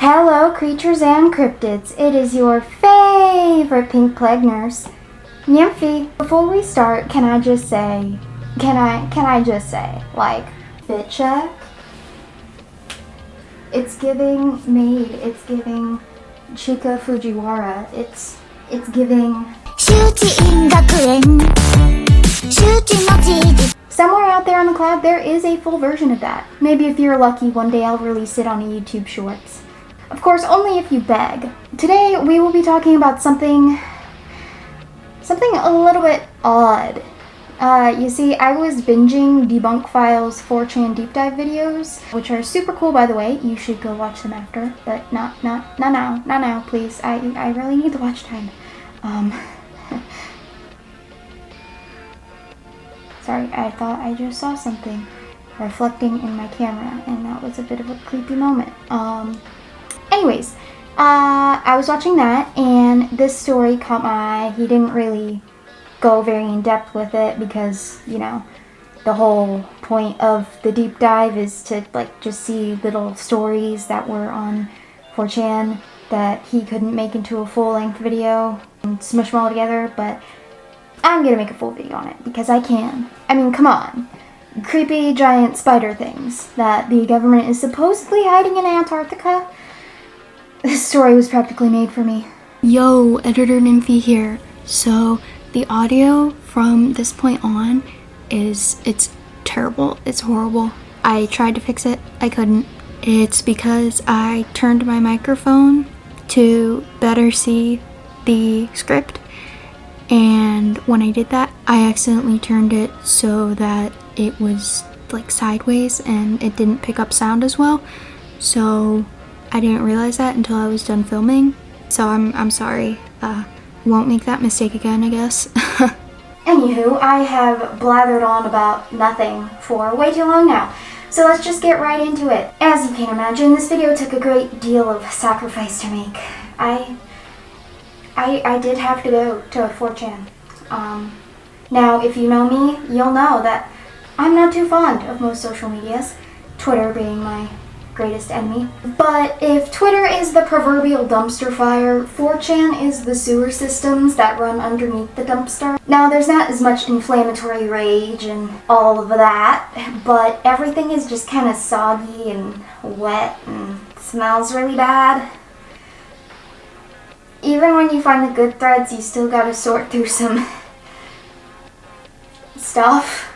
Hello, creatures and cryptids. It is your favorite pink plague nurse, Nymphy. Before we start, can I just say, like, fit check? It's giving maid. It's giving Chika Fujiwara. It's giving. Somewhere out there on the cloud, there is a full version of that. Maybe if you're lucky, one day I'll release it on a YouTube Shorts. Of course, only if you beg. Today, we will be talking about something a little bit odd. You see, I was binging Debunk Files 4chan deep dive videos, which are super cool, by the way. You should go watch them after, but not now, please. I really need the watch time. Sorry, I thought I just saw something reflecting in my camera, and that was a bit of a creepy moment. Anyways, I was watching that, and this story caught my eye. He didn't really go very in depth with it because, you know, the whole point of the deep dive is to, like, just see little stories that were on 4chan that he couldn't make into a full-length video and smush them all together, but I'm gonna make a full video on it because I can. I mean, come on. Creepy giant spider things that the government is supposedly hiding in Antarctica. This story was practically made for me. Yo, Editor Nymphy here. So, the audio from this point on it's terrible. It's horrible. I tried to fix it. I couldn't. It's because I turned my microphone to better see the script. And when I did that, I accidentally turned it so that it was like sideways and it didn't pick up sound as well. So I didn't realize that until I was done filming. So I'm sorry. Won't make that mistake again, I guess. Anywho, I have blathered on about nothing for way too long now. So let's just get right into it. As you can imagine, this video took a great deal of sacrifice to make. I did have to go to 4chan. Now, if you know me, you'll know that I'm not too fond of most social medias, Twitter being my greatest enemy. But if Twitter is the proverbial dumpster fire, 4chan is the sewer systems that run underneath the dumpster. Now, there's not as much inflammatory rage and all of that, but everything is just kind of soggy and wet and smells really bad. Even when you find the good threads, you still gotta sort through some stuff.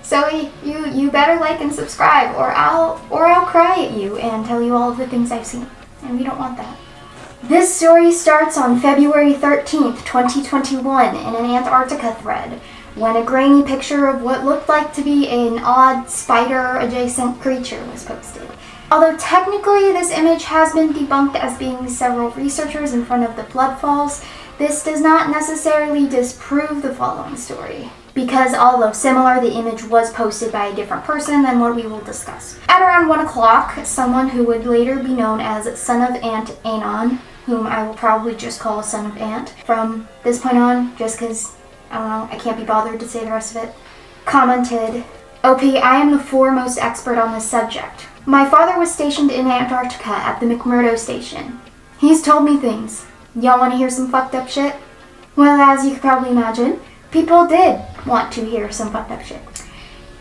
So you better like and subscribe, or I'll cry at you and tell you all of the things I've seen, and we don't want that. This story starts on February 13th, 2021 in an Antarctica thread, when a grainy picture of what looked like to be an odd spider-adjacent creature was posted. Although technically this image has been debunked as being several researchers in front of the blood falls, this does not necessarily disprove the following story, because although similar, the image was posted by a different person than what we will discuss. At around 1 o'clock, someone who would later be known as Son of Ant Anon, whom I will probably just call Son of Ant from this point on, just because, I don't know, I can't be bothered to say the rest of it, commented, "OP, I am the foremost expert on this subject. My father was stationed in Antarctica at the McMurdo station. He's told me things. Y'all want to hear some fucked up shit?" Well, as you could probably imagine, people did want to hear some fucked up shit.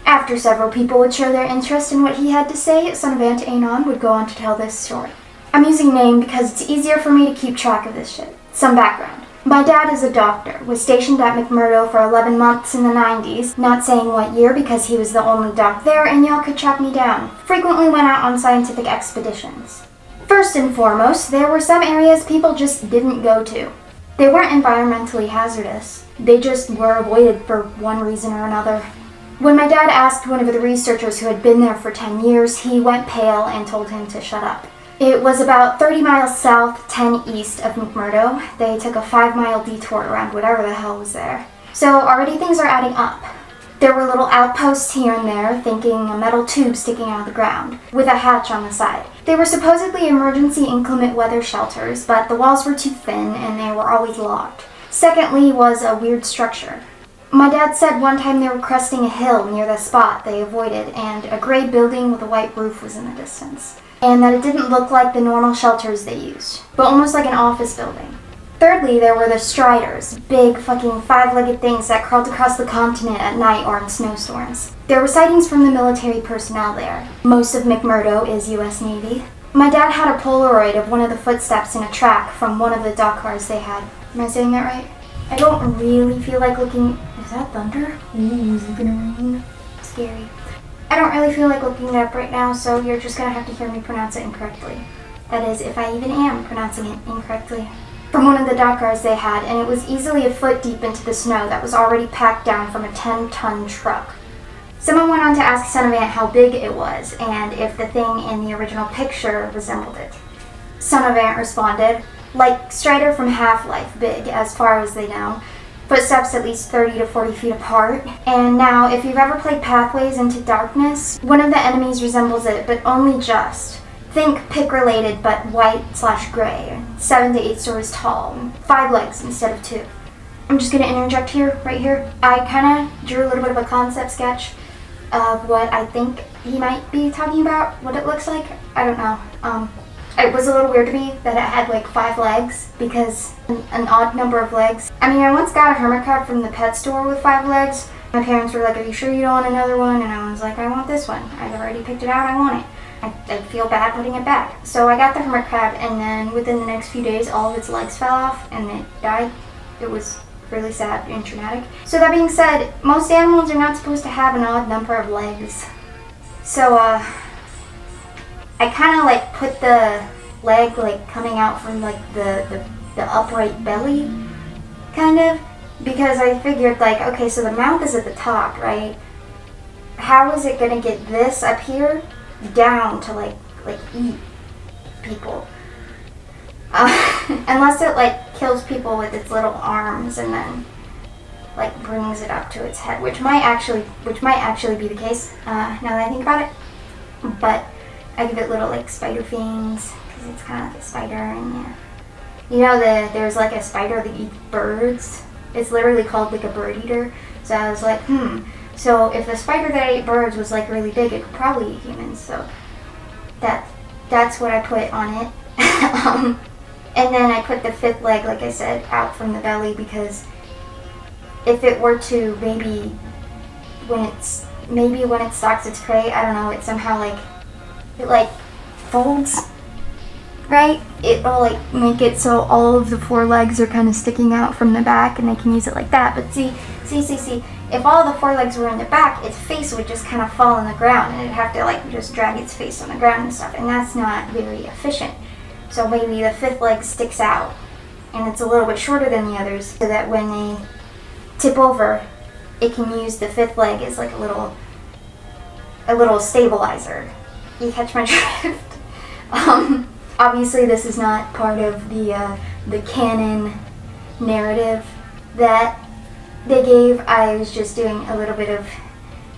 After several people would show their interest in what he had to say, Son of Ant Anon would go on to tell this story. I'm using name because it's easier for me to keep track of this shit. Some background. My dad is a doctor, was stationed at McMurdo for 11 months in the 90s, not saying what year because he was the only doc there and y'all could track me down. Frequently went out on scientific expeditions. First and foremost, there were some areas people just didn't go to. They weren't environmentally hazardous. They just were avoided for one reason or another. When my dad asked one of the researchers who had been there for 10 years, he went pale and told him to shut up. It was about 30 miles south, 10 east of McMurdo. They took a 5-mile detour around whatever the hell was there. So already things are adding up. There were little outposts here and there, thinking a metal tube sticking out of the ground, with a hatch on the side. They were supposedly emergency inclement weather shelters, but the walls were too thin and they were always locked. Secondly was a weird structure. My dad said one time they were cresting a hill near the spot they avoided, and a gray building with a white roof was in the distance. and that it didn't look like the normal shelters they used, but almost like an office building. Thirdly, there were the Striders, big fucking five-legged things that crawled across the continent at night or in snowstorms. There were sightings from the military personnel there. Most of McMurdo is US Navy. My dad had a Polaroid of one of the footsteps in a track from one of the dock cars they had. Am I saying that right? I don't really feel like looking... Is that thunder? Ooh, is it gonna rain? Scary. I don't really feel like looking it up right now, so you're just gonna have to hear me pronounce it incorrectly. That is, if I even am pronouncing it incorrectly. From one of the dock cars they had, and it was easily a foot deep into the snow that was already packed down from a 10-ton truck. Someone went on to ask Son of Ant how big it was, and if the thing in the original picture resembled it. Son of Ant responded, like Strider from Half-Life big, as far as they know. Footsteps at least 30 to 40 feet apart. And now, if you've ever played Pathways into Darkness, one of the enemies resembles it, but only just. Think pick-related, but white/gray, 7 to 8 stories tall, 5 legs instead of 2. I'm just going to interject here, right here. I kind of drew a little bit of a concept sketch of what I think he might be talking about, what it looks like. I don't know. It was a little weird to me that it had like 5 legs, because an odd number of legs. I mean, I once got a hermit crab from the pet store with 5 legs. My parents were like, "Are you sure you don't want another one?" And I was like, "I want this one. I've already picked it out, I want it." I feel bad putting it back. So I got the hermit crab, and then within the next few days, all of its legs fell off and it died. It was really sad and traumatic. So that being said, most animals are not supposed to have an odd number of legs. So I kind of like put the leg like coming out from like the upright belly, kind of, because I figured like, okay, so the mouth is at the top, right? How is it gonna get this up here down to like eat people? Unless it like kills people with its little arms and then like brings it up to its head, which might actually be the case now that I think about it. But I give it little like spider fangs because it's kind of like a spider, and yeah, you know, there's like a spider that eats birds. It's literally called like a bird eater. So I was like, so if the spider that ate birds was like really big, it could probably eat humans. So that's what I put on it. And then I put the 5th leg, like I said, out from the belly, because if it were to maybe when it stalks its prey, I don't know, it somehow like folds, right? It'll like make it so all of the 4 legs are kind of sticking out from the back, and they can use it like that. But see, if all the 4 legs were in the back, its face would just kind of fall on the ground, and it'd have to like just drag its face on the ground and stuff, and that's not very efficient. So maybe the 5th leg sticks out, and it's a little bit shorter than the others, so that when they tip over, it can use the 5th leg as like a little stabilizer. You catch my drift? Obviously, this is not part of the canon narrative that they gave. I was just doing a little bit of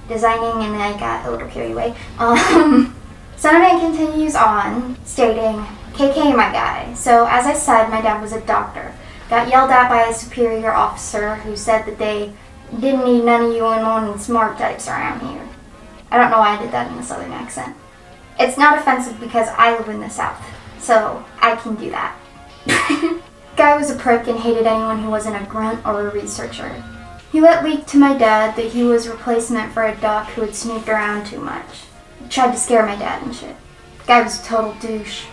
designing, and then I got a little carried away. Son of Ant continues on, stating, "KK, my guy. So, as I said, my dad was a doctor. Got yelled at by a superior officer who said that they didn't need none of you and smart types around here." I don't know why I did that in a southern accent. It's not offensive because I live in the South, so I can do that. Guy was a prick and hated anyone who wasn't a grunt or a researcher. He let leak to my dad that he was replacement for a doc who had snooped around too much. He tried to scare my dad and shit. Guy was a total douche.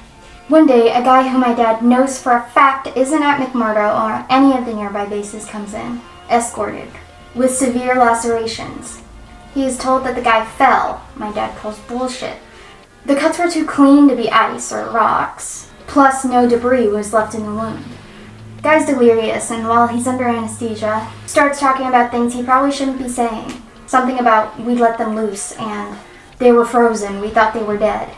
One day, a guy who my dad knows for a fact isn't at McMurdo or any of the nearby bases comes in, escorted, with severe lacerations. He is told that the guy fell. My dad calls bullshit. The cuts were too clean to be ice or rocks, plus no debris was left in the wound. Guy's delirious, and while he's under anesthesia, starts talking about things he probably shouldn't be saying. Something about we let them loose, and they were frozen, we thought they were dead.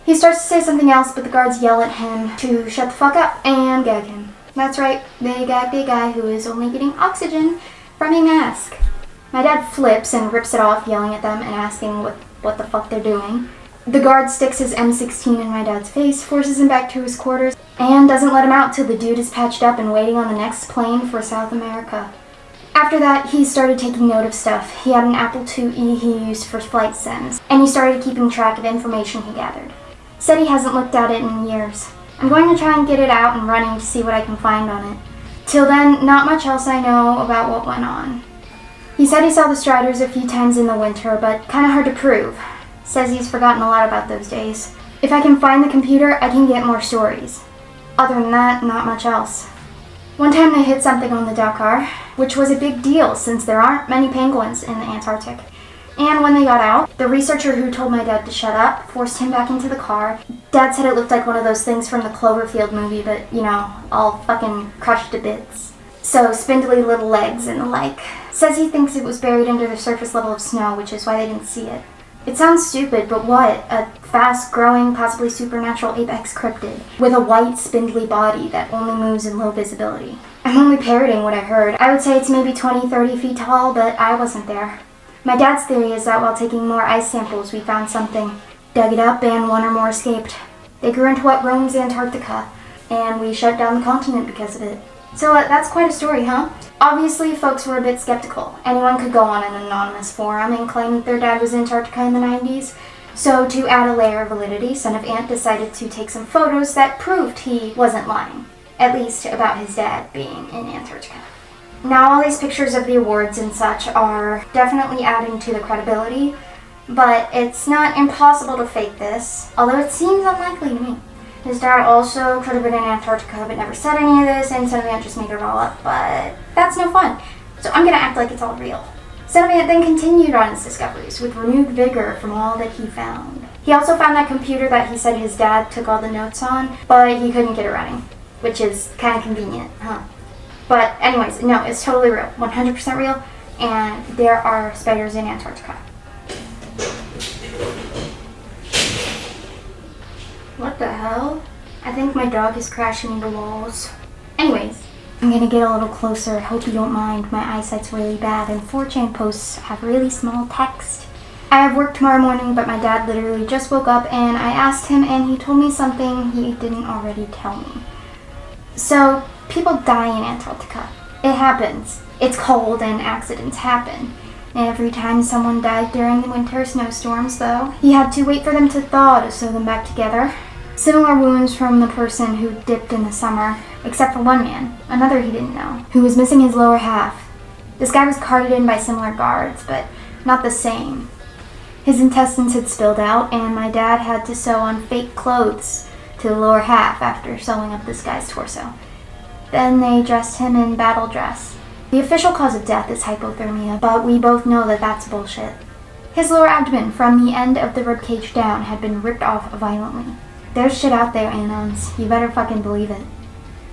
He starts to say something else, but the guards yell at him to shut the fuck up and gag him. That's right, they gagged a guy who is only getting oxygen from a mask. My dad flips and rips it off, yelling at them and asking what the fuck they're doing. The guard sticks his M16 in my dad's face, forces him back to his quarters, and doesn't let him out till the dude is patched up and waiting on the next plane for South America. After that, he started taking note of stuff. He had an Apple IIe he used for flight sims, and he started keeping track of information he gathered. Said he hasn't looked at it in years. I'm going to try and get it out and running to see what I can find on it. Till then, not much else I know about what went on. He said he saw the Striders a few times in the winter, but kinda hard to prove. Says he's forgotten a lot about those days. If I can find the computer, I can get more stories. Other than that, not much else. One time they hit something on the Dakar, which was a big deal since there aren't many penguins in the Antarctic. And when they got out, the researcher who told my dad to shut up forced him back into the car. Dad said it looked like one of those things from the Cloverfield movie, but, you know, all fucking crushed to bits. So, spindly little legs and the like. Says he thinks it was buried under the surface level of snow, which is why they didn't see it. It sounds stupid, but what? A fast-growing, possibly supernatural apex cryptid with a white, spindly body that only moves in low visibility. I'm only parroting what I heard. I would say it's maybe 20, 30 feet tall, but I wasn't there. My dad's theory is that while taking more ice samples, we found something, dug it up, and one or more escaped. They grew into what roams Antarctica, and we shut down the continent because of it. So that's quite a story, huh? Obviously, folks were a bit skeptical. Anyone could go on an anonymous forum and claim that their dad was in Antarctica in the 90s. So to add a layer of validity, Son of Ant decided to take some photos that proved he wasn't lying. At least about his dad being in Antarctica. Now all these pictures of the awards and such are definitely adding to the credibility, but it's not impossible to fake this, although it seems unlikely to me. His dad also could have been in Antarctica but never said any of this, and Son of Ant just made it all up, but that's no fun. So I'm gonna act like it's all real. Son of Ant then continued on his discoveries with renewed vigor from all that he found. He also found that computer that he said his dad took all the notes on, but he couldn't get it running, which is kind of convenient, huh? But anyways, no, it's totally real, 100% real, and there are spiders in Antarctica. What the hell? I think my dog is crashing into walls. Anyways, I'm gonna get a little closer. Hope you don't mind. My eyesight's really bad, and 4chan posts have really small text. I have work tomorrow morning, but my dad literally just woke up, and I asked him, and he told me something he didn't already tell me. So, people die in Antarctica. It happens. It's cold, and accidents happen. Every time someone died during the winter snowstorms, though, he had to wait for them to thaw to sew them back together. Similar wounds from the person who dipped in the summer, except for one man, another he didn't know, who was missing his lower half. This guy was carted in by similar guards, but not the same. His intestines had spilled out, and my dad had to sew on fake clothes to the lower half after sewing up this guy's torso. Then they dressed him in battle dress. The official cause of death is hypothermia, but we both know that that's bullshit. His lower abdomen, from the end of the ribcage down, had been ripped off violently. There's shit out there, Anons. You better fucking believe it.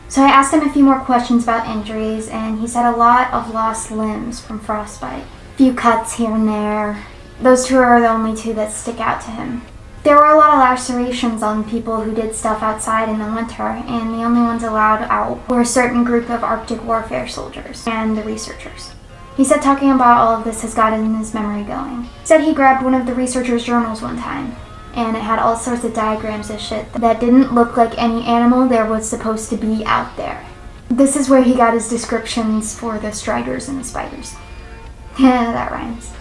So I asked him a few more questions about injuries, and he said a lot of lost limbs from frostbite. Few cuts here and there. Those two are the only two that stick out to him. There were a lot of lacerations on people who did stuff outside in the winter, and the only ones allowed out were a certain group of Arctic warfare soldiers and the researchers. He said talking about all of this has gotten his memory going. Said he grabbed one of the researchers' journals one time, and it had all sorts of diagrams of shit that didn't look like any animal there was supposed to be out there. This is where he got his descriptions for the striders and the spiders. Yeah, that rhymes.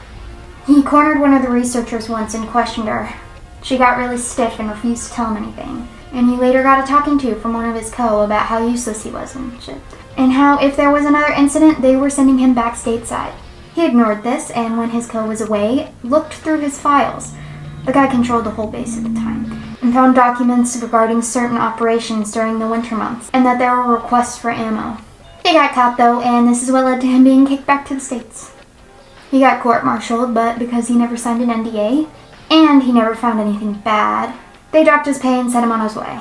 He cornered one of the researchers once and questioned her. She got really stiff and refused to tell him anything, and he later got a talking to from one of his co about how useless he was and shit, and how if there was another incident, they were sending him back stateside. He ignored this, and when his co was away, looked through his files. The guy controlled the whole base at the time, and found documents regarding certain operations during the winter months, and that there were requests for ammo. He got caught though, and this is what led to him being kicked back to the States. He got court-martialed, but because he never signed an NDA, and he never found anything bad, they dropped his pay and sent him on his way.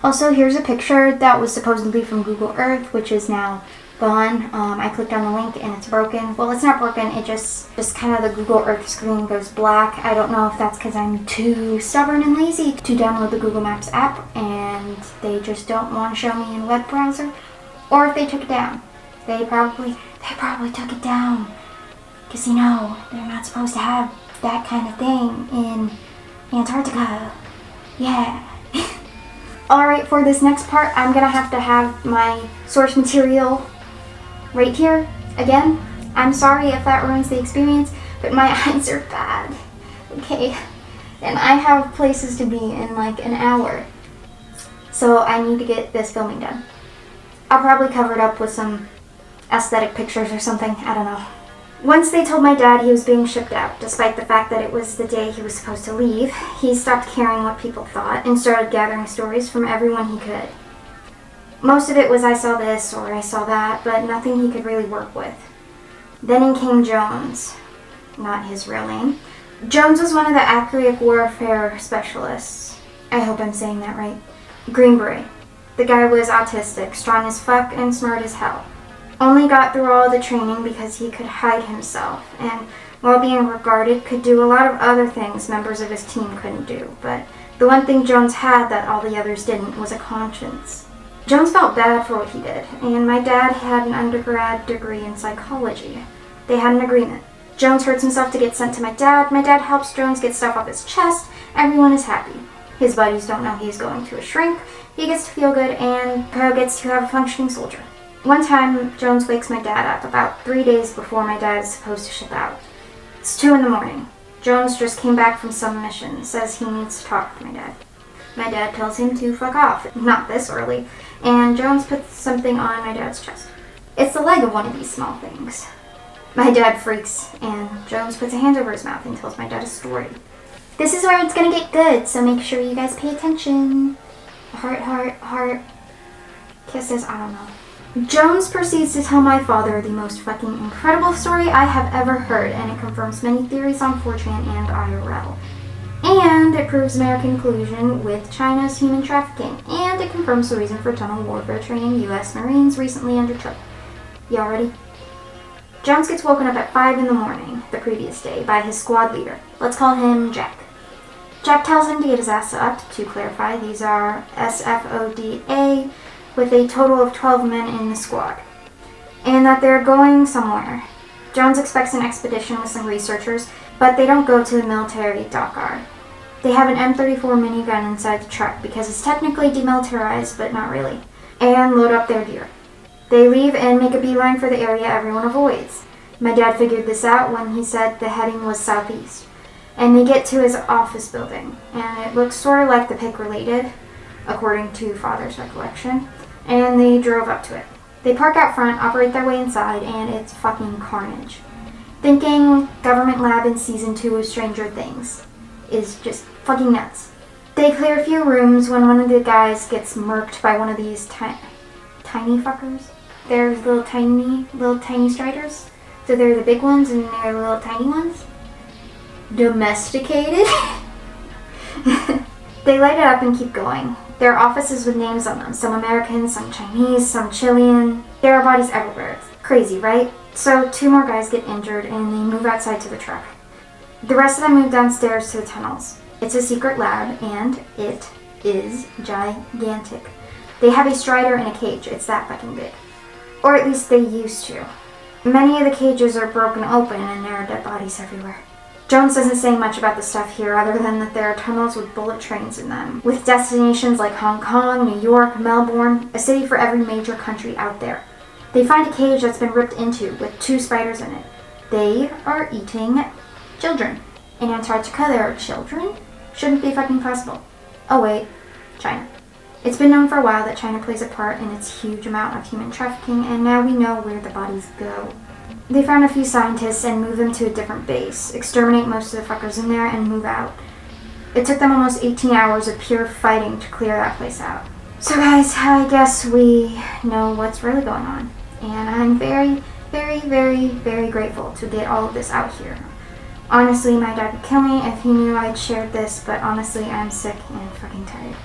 Also, here's a picture that was supposedly from Google Earth, which is now gone. I clicked on the link and it's broken. Well, it's not broken, it just kind of the Google Earth screen goes black. I don't know if that's because I'm too stubborn and lazy to download the Google Maps app and they just don't want to show me in a web browser, or if they took it down. They probably took it down. Because, you know, they're not supposed to have that kind of thing in Antarctica. Yeah. Alright, for this next part, I'm gonna have to have my source material right here again. I'm sorry if that ruins the experience, but my eyes are bad. Okay. and I have places to be in like an hour. So I need to get this filming done. I'll probably cover it up with some aesthetic pictures or something, I don't know. Once they told my dad he was being shipped out, despite the fact that it was the day he was supposed to leave, he stopped caring what people thought and started gathering stories from everyone he could. Most of it was I saw this or I saw that, but nothing he could really work with. Then in came Jones. Not his real name. Jones was one of the Acrylic warfare specialists. I hope I'm saying that right. Green Beret. The guy was autistic, strong as fuck, and smart as hell. Only got through all the training because he could hide himself, and while being regarded, could do a lot of other things members of his team couldn't do. But the one thing Jones had that all the others didn't was a conscience. Jones felt bad for what he did, and my dad had an undergrad degree in psychology. They had an agreement. Jones hurts himself to get sent to my dad helps Jones get stuff off his chest, everyone is happy. His buddies don't know he's going to a shrink, he gets to feel good, and Poe gets to have a functioning soldier. One time, Jones wakes my dad up about 3 days before my dad is supposed to ship out. It's 2 in the morning. Jones just came back from some mission, says he needs to talk to my dad. My dad tells him to fuck off, not this early, and Jones puts something on my dad's chest. It's the leg of one of these small things. My dad freaks, and Jones puts a hand over his mouth and tells my dad a story. This is where it's gonna get good, so make sure you guys pay attention. Heart, heart, heart. Kisses, I don't know. Jones proceeds to tell my father the most fucking incredible story I have ever heard, and it confirms many theories on 4chan and IRL. And it proves American collusion with China's human trafficking, and it confirms the reason for tunnel warfare training U.S. Marines recently undertook. Y'all ready? Jones gets woken up at 5 in the morning the previous day by his squad leader. Let's call him Jack. Jack tells him to get his ass up. To clarify, these are SFODA, with a total of 12 men in the squad, and that they're going somewhere. Jones expects an expedition with some researchers, but they don't go to the military dockyard. They have an M34 minigun inside the truck because it's technically demilitarized, but not really, and load up their gear. They leave and make a beeline for the area everyone avoids. My dad figured this out when he said the heading was southeast, and they get to his office building, and it looks sort of like the pic related, according to father's recollection, and they drove up to it. They park out front, operate their way inside, and it's fucking carnage. Thinking government lab in season 2 of Stranger Things is just fucking nuts. They clear a few rooms when one of the guys gets murked by one of these tiny fuckers. They're little tiny striders. So they're the big ones and they're the little tiny ones. Domesticated. They light it up and keep going. There are offices with names on them. Some American, some Chinese, some Chilean. There are bodies everywhere. It's crazy, right? So 2 more guys get injured and they move outside to the truck. The rest of them move downstairs to the tunnels. It's a secret lab and it is gigantic. They have a strider in a cage. It's that fucking big. Or at least they used to. Many of the cages are broken open and there are dead bodies everywhere. Jones doesn't say much about the stuff here other than that there are tunnels with bullet trains in them, with destinations like Hong Kong, New York, Melbourne, a city for every major country out there. They find a cage that's been ripped into with 2 spiders in it. They are eating children. In Antarctica there are children? Shouldn't be fucking possible. Oh wait, China. It's been known for a while that China plays a part in its huge amount of human trafficking, and now we know where the bodies go. They found a few scientists and moved them to a different base, exterminate most of the fuckers in there, and move out. It took them almost 18 hours of pure fighting to clear that place out. So guys, I guess we know what's really going on. And I'm very, very, very, very grateful to get all of this out here. Honestly, my dad would kill me if he knew I'd shared this, but honestly, I'm sick and fucking tired.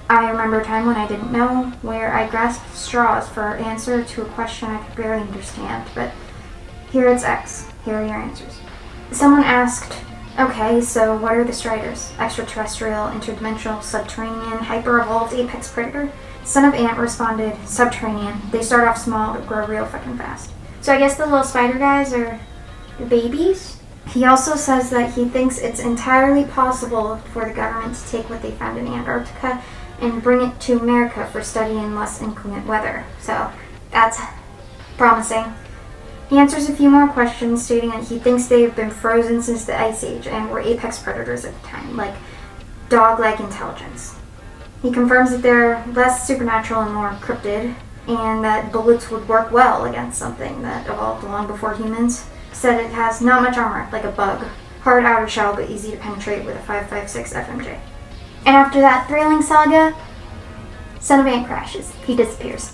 I remember a time when I didn't know, where I grasped straws for an answer to a question I could barely understand, but here it's X. Here are your answers. Someone asked, okay, so what are the striders? Extraterrestrial, interdimensional, subterranean, hyper-evolved apex predator? Son of Ant responded, subterranean. They start off small but grow real fucking fast. So I guess the little spider guys are the babies? He also says that he thinks it's entirely possible for the government to take what they found in Antarctica and bring it to America for study in less inclement weather. So that's promising. He answers a few more questions, stating that he thinks they have been frozen since the Ice Age and were apex predators at the time, like dog-like intelligence. He confirms that they're less supernatural and more cryptid, and that bullets would work well against something that evolved long before humans. Said it has not much armor, like a bug. Hard outer shell, but easy to penetrate with a 5.56 FMJ. And after that thrilling saga, Son of Ant crashes. He disappears.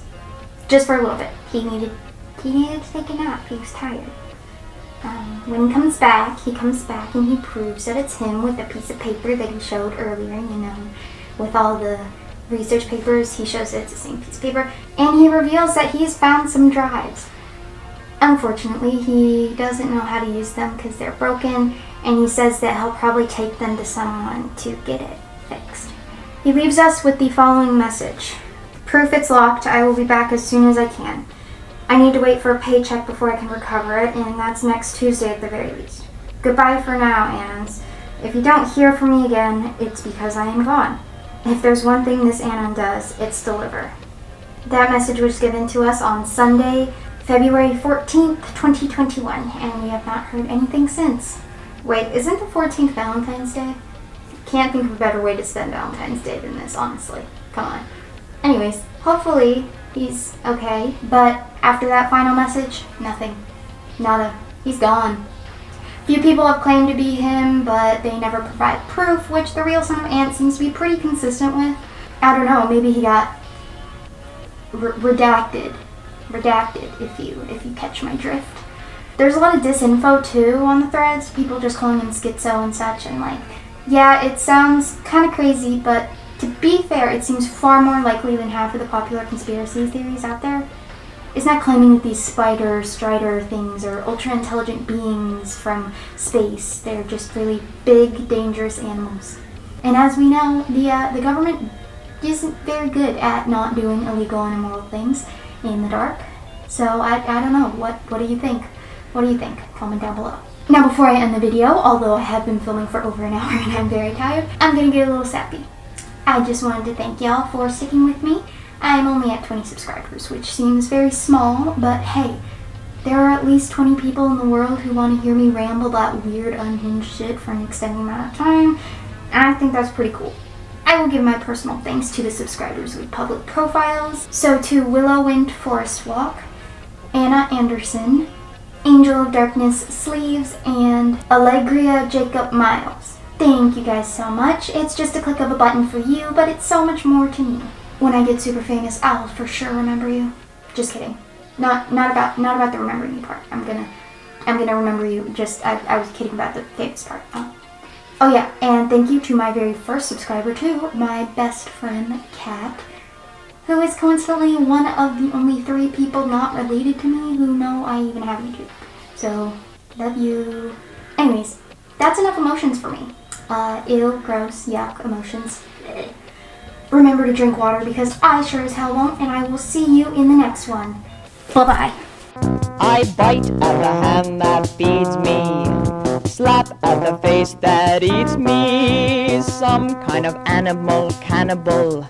Just for a little bit. He needed to take a nap. He was tired. When he comes back and he proves that it's him with a piece of paper that he showed earlier, with all the research papers. He shows that it's the same piece of paper, and he reveals that he's found some drives. Unfortunately, he doesn't know how to use them because they're broken, and he says that he'll probably take them to someone to get it fixed. He leaves us with the following message. Proof it's locked. I will be back as soon as I can. I need to wait for a paycheck before I can recover it, and that's next Tuesday at the very least. Goodbye for now, Annans. If you don't hear from me again, it's because I am gone. If there's one thing this Annan does, it's deliver. That message was given to us on Sunday, February 14th, 2021, and we have not heard anything since. Wait, isn't the 14th Valentine's Day? Can't think of a better way to spend Valentine's Day than this, honestly. Come on. Anyways, hopefully he's okay, but after that final message, nothing. Nada. He's gone. Few people have claimed to be him, but they never provide proof, which the real Son of Ant seems to be pretty consistent with. I don't know, maybe he got redacted. Redacted, if you catch my drift. There's a lot of disinfo too on the threads, people just calling him schizo and such, and yeah, it sounds kind of crazy, but to be fair, it seems far more likely than half of the popular conspiracy theories out there. It's not claiming that these strider things are ultra-intelligent beings from space. They're just really big, dangerous animals. And as we know, the government isn't very good at not doing illegal and immoral things in the dark. So I don't know. What do you think? What do you think? Comment down below. Now before I end the video, although I have been filming for over an hour and I'm very tired, I'm gonna get a little sappy. I just wanted to thank y'all for sticking with me. I'm only at 20 subscribers, which seems very small, but hey, there are at least 20 people in the world who want to hear me ramble that weird, unhinged shit for an extended amount of time, and I think that's pretty cool. I will give my personal thanks to the subscribers with public profiles, so to Willow Wind Forest Walk, Anna Anderson, Angel of Darkness Sleeves, and Allegria Jacob Miles. Thank you guys so much. It's just a click of a button for you, but it's so much more to me. When I get super famous, I'll for sure remember you. Just kidding. Not about the remembering you part. I'm gonna remember you. Just I was kidding about the famous part. Oh yeah, and thank you to my very first subscriber too, my best friend Kat, who is coincidentally one of the only 3 people not related to me who know I even have YouTube. So love you. Anyways, that's enough emotions for me. Ew, gross, yuck, emotions. Remember to drink water because I sure as hell won't, and I will see you in the next one. Bye-bye. I bite at the hand that feeds me, slap at the face that eats me, some kind of animal cannibal.